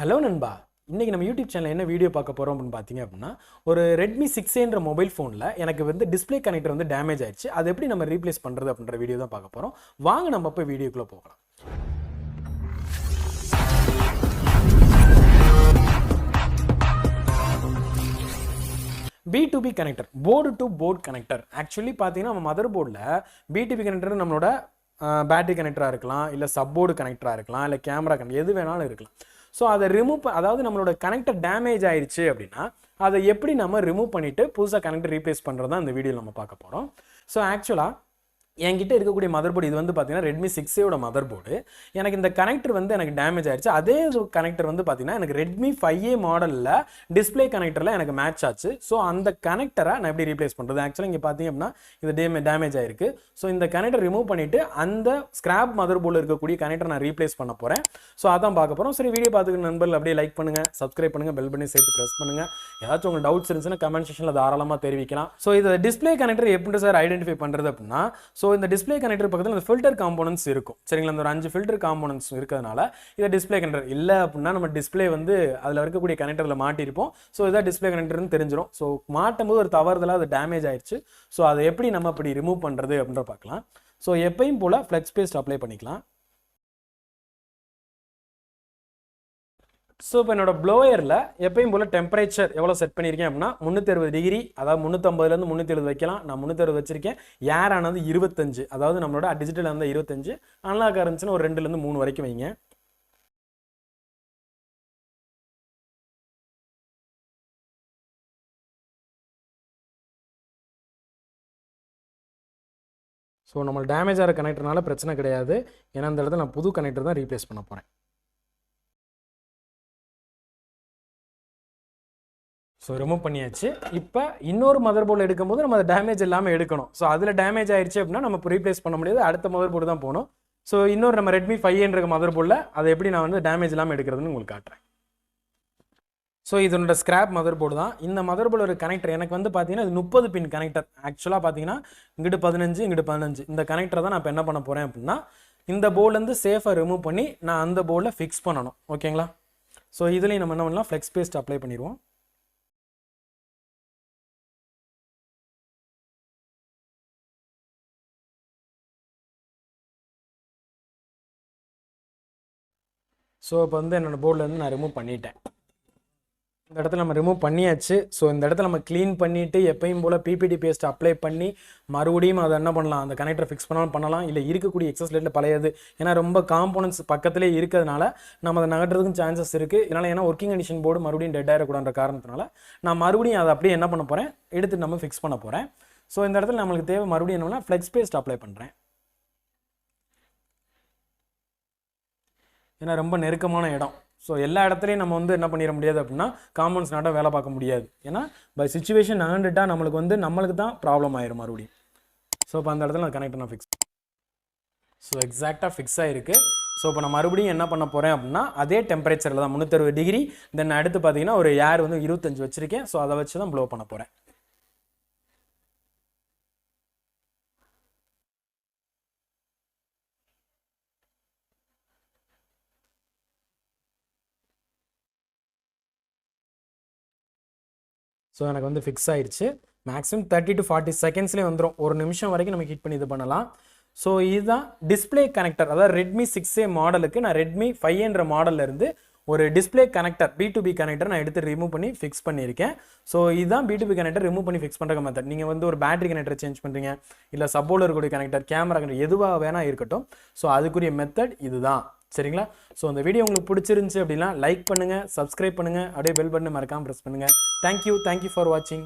Hello நண்பா, இன்னைக்கு நம்ம யூடியூப் சேனல் என்ன வீடியோ பார்க்க போகிறோம் அப்படின்னு பார்த்தீங்க அப்படின்னா, ஒரு ரெட்மி 6ஏன்ற மொபைல் ஃபோனில் எனக்கு வந்து டிஸ்பிளே கனெக்டர் வந்து டேமேஜ் ஆயிடுச்சு. அது எப்படி நம்ம ரீப்ளேஸ் பண்ணுறது அப்படின்ற வீடியோ தான் பார்க்க போகிறோம். வாங்க நம்ம போய் வீடியோக்குள்ளே போகலாம். B2B connector, board to board connector. Actually பார்த்தீங்கன்னா நம்ம மதர் போர்டில் B2B கனெக்டர் நம்மளோட பேட்டரி கனெக்டராக இருக்கலாம், இல்லை சப்போர்டு கனெக்டராக இருக்கலாம், இல்லை கேமரா கனெக்டர் எது வேணாலும் இருக்கலாம். ஸோ அதை அதாவது நம்மளோட கனெக்டர் டேமேஜ் ஆயிடுச்சு அப்படின்னா அதை எப்படி நம்ம ரிமூவ் பண்ணிவிட்டு புதுசாக கனெக்டர் ரீப்ளேஸ் பண்ணுறது தான் இந்த வீடியோவில் நம்ம பார்க்க போகிறோம். ஸோ ஆக்சுவலாக என்கிட்ட இருக்கக்கூடிய மதர் போர்டு இது வந்து பார்த்தீங்கன்னா ரெட்மி 6ஏட மதர் போர்டு. எனக்கு இந்த கனெக்டர் வந்து எனக்கு டேமேஜ் ஆயிடுச்சு. அதே கனெக்டர் வந்து பார்த்தீங்கன்னா எனக்கு ரெட்மி 5A மாடலில் டிஸ்பிளே கனெக்டரில் எனக்கு மேட்ச் ஆச்சு. ஸோ அந்த கனெக்டரை நான் எப்படி ரீப்ளேஸ் பண்ணுறது? ஆக்சுவலாக இங்கே பார்த்தீங்க அப்படின்னா இது டேமேஜ் ஆயிருக்கு. ஸோ இந்த கனெக்டர் ரிமூவ் பண்ணிவிட்டு அந்த ஸ்கிராப் மதர் போர்டில் இருக்கக்கூடிய கனெக்டர் நான் ரீப்ளேஸ் பண்ண போகிறேன். ஸோ அதான் பார்க்க போகிறோம். சரி, வீடியோ பார்த்துக்கிற நண்பர்கள் அப்படியே லைக் பண்ணுங்கள், சப்ஸ்கிரைப் பண்ணுங்கள், பெல் பண்ணி சேர்த்து ப்ரெஸ் பண்ணுங்கள். ஏதாச்சும் உங்களுக்கு டவுட்ஸ் இருந்துச்சுன்னா கமெண்ட் செக்ஷனில் தாராளமாக தெரிவிக்கலாம். ஸோ இது டிஸ்பிளே கனெக்டர் எப்படி சார் ஐடென்டிஃபை பண்ணுறது அப்படின்னா, ஸோ இந்த டிஸ்பிளே கனெக்டர் பக்கத்தில் இந்த ஃபில்டர் காம்போனன்ட்ஸ் இருக்கும். சரிங்களா, அந்த ஒரு 5 ஃபில்டர் காம்போனன்ட்ஸ் இருக்கிறதுனால இதை டிஸ்பிளே கனெக்டர் இல்லை அப்படின்னா நம்ம டிஸ்பிளே வந்து அதில் இருக்கக்கூடிய கனெக்டரில் மாட்டியிருப்போம். ஸோ இதான் டிஸ்பிளே கனெக்டர்னு தெரிஞ்சிடும். ஸோ மாட்டும் போது ஒரு தவறுதலாக அது டேமேஜ் ஆயிடுச்சு. ஸோ அதை எப்படி நம்ம அப்படி ரிமூவ் பண்ணுறது அப்படின்ற பார்க்கலாம். ஸோ எப்பயும் போல் ஃப்ளெக்ஸ் பேஸ்ட் அப்ளை பண்ணிக்கலாம். ஸோ இப்போ என்னோட ப்ளோயரில் எப்பயும் போல் டெம்பரேச்சர் எவ்வளோ செட் பண்ணியிருக்கேன் அப்படின்னா 360 டிகிரி, அதாவது 350லேருந்து 370 வைக்கலாம். நான் 360 வச்சிருக்கேன். ஏர் ஆனது 25, அதாவது நம்மளோட டிஜிட்டல் இருந்தால் 25, அனலாக இருந்துச்சுன்னா ஒரு 2லேருந்து 3 வரைக்கும் வைங்க. ஸோ நம்ம டேமேஜ் ஆகிற கனெக்டர்னால பிரச்சனை கிடையாது. ஏன்னா அந்த இடத்துல நான் புது கனெக்டர் தான் ரீப்ளேஸ் பண்ண போகிறேன். ஸோ ரிமூவ் பண்ணியாச்சு. இப்போ இன்னொரு மதர் போர்டு எடுக்கும்போது நம்ம அதை டேமேஜ் இல்லாமல் எடுக்கணும். ஸோ அதில் டேமேஜ் ஆயிடுச்சு அப்படின்னா நம்ம ரீப்ளேஸ் பண்ண முடியாது, அடுத்த மதர் போர்டு தான் போகணும். ஸோ இன்னொரு நம்ம ரெட்மி 5ஏன்ற மதர் போர்டில் அதை எப்படி நான் வந்து டேமேஜ் இல்லாமல் எடுக்கிறதுன்னு உங்களுக்கு காட்டுறேன். ஸோ இதனோட ஸ்கிராப் மதர் போர்டு தான். இந்த மதர் போர்டு ஒரு கனெக்டர் எனக்கு வந்து பார்த்தீங்கன்னா இது 30 பின் கனெக்டர். ஆக்சுவலாக பார்த்தீங்கன்னா இங்கிட்டு 15, இங்கிட்டு 15. இந்த கனெக்டரை தான் நான் இப்போ என்ன பண்ண போகிறேன் அப்படின்னா இந்த போர்டுலேருந்து சேஃபாக ரிமூவ் பண்ணி நான் அந்த போர்டில் ஃபிக்ஸ் பண்ணணும். ஓகேங்களா? ஸோ இதுலேயும் நம்ம என்ன பண்ணலாம், ஃப்ளெக்ஸ் பேஸ்ட் அப்ளை பண்ணிடுவோம். ஸோ இப்போ வந்து என்னோடய போர்டிலேருந்து நான் ரிமூவ் பண்ணிட்டேன். இந்த இடத்துல நம்ம ரிமூவ் பண்ணியாச்சு. ஸோ இந்த இடத்துல நம்ம க்ளீன் பண்ணிவிட்டு எப்பயும் போல் பிபிடி பேஸ்ட் அப்ளை பண்ணி மறுபடியும் அதை என்ன பண்ணலாம், அந்த கனெக்டரை ஃபிக்ஸ் பண்ணலாம். இல்லை இருக்கக்கூடிய எக்ஸஸ் லேட்டில் பழையது, ஏன்னா ரொம்ப காம்போனன்ட்ஸ் பக்கத்துலேயே இருக்கிறதுனால நம்ம அதை நகட்டுறதுக்கும் சான்சஸ் இருக்குது. இதனால் ஏன்னா ஒர்க்கிங் கண்டிஷன் போர்டு மறுபடியும் டெட் ஆகிடக்கூடாதுன்ற காரணத்தினால நான் மறுபடியும் அதை அப்படியே என்ன பண்ண போகிறேன், எடுத்து நம்ம ஃபிக்ஸ் பண்ண போகிறேன். ஸோ இந்த இடத்துல நம்மளுக்கு தேவை மறுபடியும் என்னன்னா ஃப்ளெக்ஸ் பேஸ்ட் அப்ளை பண்ணுறேன். ஏன்னா ரொம்ப நெருக்கமான இடம். ஸோ எல்லா இடத்துலையும் நம்ம வந்து என்ன பண்ணிட முடியாது அப்படின்னா காம்பவுண்ட்ஸ் நாட்டாக வேலை பார்க்க முடியாது. ஏன்னா பை சிச்சுவேஷன் நகண்டுட்டா நம்மளுக்கு தான் ப்ராப்ளம் ஆயிரும் மறுபடியும். ஸோ இப்போ அந்த இடத்துல நான் கனெக்டர் நான் ஃபிக்ஸ். ஸோ எக்ஸாக்டாக ஃபிக்ஸ் ஆகிருக்கு. ஸோ இப்போ நான் மறுபடியும் என்ன பண்ண போகிறேன் அப்படின்னா அதே டெம்பரேச்சரில் தான் 360 டிகிரி. தென் அடுத்து பார்த்தீங்கன்னா ஒரு ஏர் வந்து 25 வச்சுருக்கேன். ஸோ அதை வச்சு தான் ப்ளோ பண்ண போகிறேன். ஸோ எனக்கு வந்து ஃபிக்ஸ் ஆயிடுச்சு. மேக்ஸிமம் 30 to 40 செகண்ட்ஸ்லேயே வந்துடும். ஒரு நிமிஷம் வரைக்கும் நம்ம ஹிட் பண்ணி இது பண்ணலாம். ஸோ இதுதான் டிஸ்பிளே கனெக்டர். அதாவது ரெட்மி 6A மாடலுக்கு நான் ரெட்மி 5ஏன்ற மாடலில் இருந்து ஒரு டிஸ்பிளே கனெக்டர் B2B கனெக்டர் நான் எடுத்து ரிமூவ் பண்ணி ஃபிக்ஸ் பண்ணியிருக்கேன். ஸோ இதுதான் B2B கனெக்டர் ரிமூவ் பண்ணி ஃபிக்ஸ் பண்ணுற மெத்தட். நீங்கள் வந்து ஒரு பேட்டரி கனெக்டர் சேஞ்ச் பண்ணுறீங்க, இல்லை சப்போர்ட்டில் இருக்கக்கூடிய கனெக்டர், கேமரா கனெக்டர் எதுவாக வேணால் இருக்கட்டும். ஸோ அதுக்குரிய மெத்தட் இதுதான். சரிங்களா? ஸோ அந்த வீடியோ உங்களுக்கு பிடிச்சிருந்துச்சு அப்படின்னா லைக் பண்ணுங்கள், சப்ஸ்கிரைப் பண்ணுங்கள், அப்படியே பெல் பட்டனை மறக்காமல் ப்ரெஸ் பண்ணுங்கள். தேங்க்யூ ஃபார் வாட்சிங்.